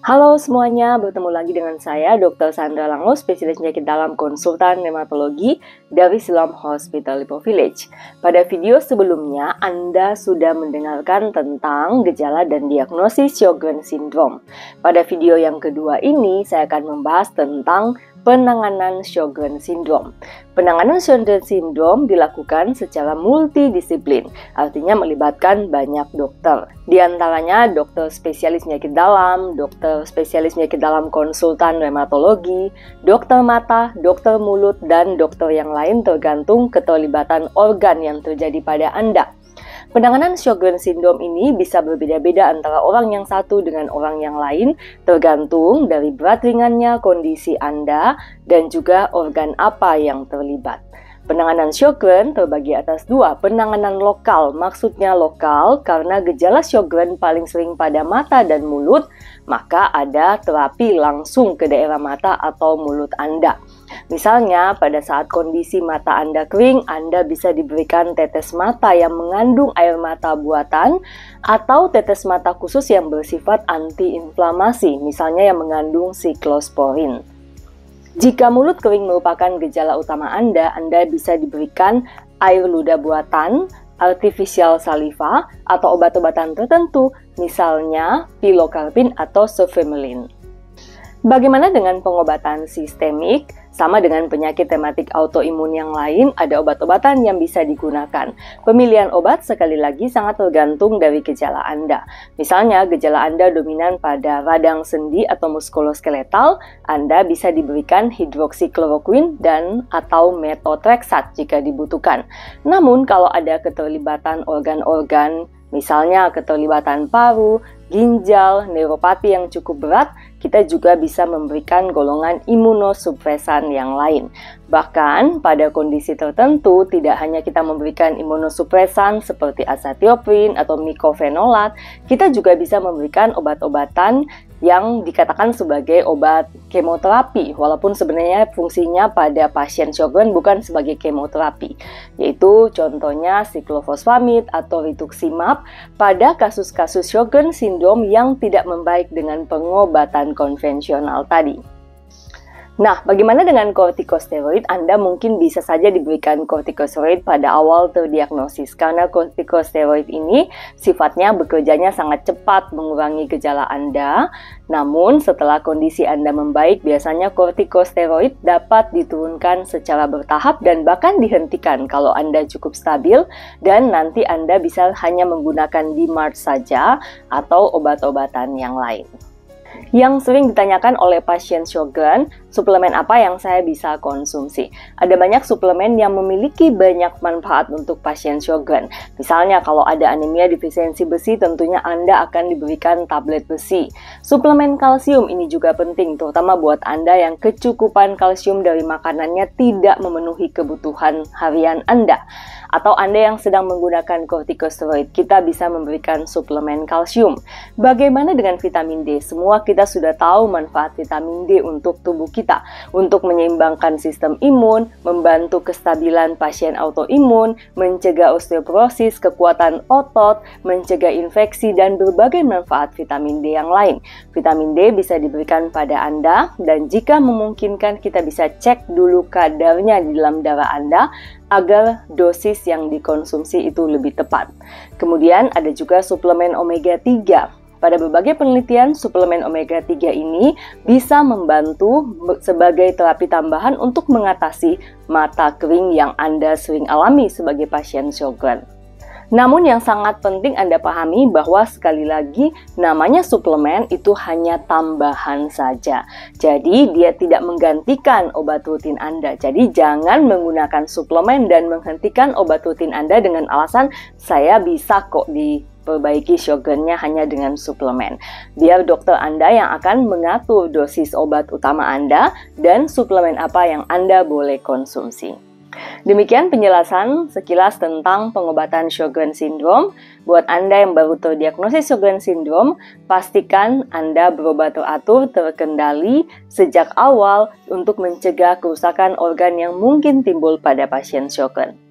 Halo semuanya, bertemu lagi dengan saya Dr. Sandra Lango, spesialis penyakit dalam konsultan rheumatologi dari Siloam Hospital Lipo Village. Pada video sebelumnya, Anda sudah mendengarkan tentang gejala dan diagnosis Sjogren Syndrome. Pada video yang kedua ini, saya akan membahas tentang penanganan Sjogren Syndrome. Penanganan Sjogren Syndrome dilakukan secara multidisiplin, artinya melibatkan banyak dokter. Di antaranya dokter spesialis penyakit dalam, dokter spesialis penyakit dalam konsultan rheumatologi, dokter mata, dokter mulut, dan dokter yang lain tergantung keterlibatan organ yang terjadi pada Anda. Penanganan Sjogren Syndrome ini bisa berbeda-beda antara orang yang satu dengan orang yang lain, tergantung dari berat ringannya kondisi Anda dan juga organ apa yang terlibat. Penanganan Sjogren terbagi atas dua, penanganan lokal, maksudnya lokal karena gejala Sjogren paling sering pada mata dan mulut, maka ada terapi langsung ke daerah mata atau mulut Anda. Misalnya, pada saat kondisi mata Anda kering, Anda bisa diberikan tetes mata yang mengandung air mata buatan atau tetes mata khusus yang bersifat antiinflamasi, misalnya yang mengandung siklosporin. Jika mulut kering merupakan gejala utama Anda bisa diberikan air ludah buatan, artificial saliva, atau obat-obatan tertentu, misalnya pilocarpine atau Cefemelin. Bagaimana dengan pengobatan sistemik? Sama dengan penyakit rematik autoimun yang lain, ada obat-obatan yang bisa digunakan. Pemilihan obat sekali lagi sangat tergantung dari gejala Anda. Misalnya, gejala Anda dominan pada radang sendi atau muskuloskeletal, Anda bisa diberikan hidroksikloroquine dan atau methotrexate jika dibutuhkan. Namun, kalau ada keterlibatan organ-organ, misalnya keterlibatan paru, ginjal, neuropati yang cukup berat, kita juga bisa memberikan golongan imunosupresan yang lain. Bahkan pada kondisi tertentu tidak hanya kita memberikan imunosupresan seperti azathioprine atau mycophenolate, kita juga bisa memberikan obat-obatan yang dikatakan sebagai obat kemoterapi, walaupun sebenarnya fungsinya pada pasien Sjogren bukan sebagai kemoterapi, yaitu contohnya siklofosfamid atau rituximab pada kasus-kasus Sjogren Syndrome yang tidak membaik dengan pengobatan konvensional tadi. Nah, bagaimana dengan kortikosteroid? Anda mungkin bisa saja diberikan kortikosteroid pada awal terdiagnosis, karena kortikosteroid ini sifatnya bekerjanya sangat cepat mengurangi gejala Anda. Namun, setelah kondisi Anda membaik, biasanya kortikosteroid dapat diturunkan secara bertahap dan bahkan dihentikan kalau Anda cukup stabil, dan nanti Anda bisa hanya menggunakan DMARD saja atau obat-obatan yang lain. Yang sering ditanyakan oleh pasien Sjogren, suplemen apa yang saya bisa konsumsi? Ada banyak suplemen yang memiliki banyak manfaat untuk pasien Sjogren. Misalnya kalau ada anemia defisiensi besi, tentunya Anda akan diberikan tablet besi. Suplemen kalsium ini juga penting, terutama buat Anda yang kecukupan kalsium dari makanannya tidak memenuhi kebutuhan harian Anda. Atau Anda yang sedang menggunakan kortikosteroid, kita bisa memberikan suplemen kalsium. Bagaimana dengan vitamin D? Semua kita sudah tahu manfaat vitamin D untuk tubuh kita, untuk menyeimbangkan sistem imun, membantu kestabilan pasien autoimun, mencegah osteoporosis, kekuatan otot, mencegah infeksi, dan berbagai manfaat vitamin D yang lain. Vitamin D bisa diberikan pada Anda, dan jika memungkinkan kita bisa cek dulu kadarnya di dalam darah Anda, agar dosis yang dikonsumsi itu lebih tepat. Kemudian ada juga suplemen omega 3. Pada berbagai penelitian, suplemen omega 3 ini bisa membantu sebagai terapi tambahan untuk mengatasi mata kering yang Anda sering alami sebagai pasien Sjogren. Namun yang sangat penting Anda pahami bahwa sekali lagi namanya suplemen itu hanya tambahan saja. Jadi dia tidak menggantikan obat rutin Anda. Jadi jangan menggunakan suplemen dan menghentikan obat rutin Anda dengan alasan saya bisa kok diperbaiki Sjogrennya hanya dengan suplemen. Biar dokter Anda yang akan mengatur dosis obat utama Anda dan suplemen apa yang Anda boleh konsumsi. Demikian penjelasan sekilas tentang pengobatan Sjogren Syndrome. Buat Anda yang baru terdiagnosis Sjogren Syndrome, pastikan Anda berobat teratur, terkendali sejak awal untuk mencegah kerusakan organ yang mungkin timbul pada pasien Sjogren.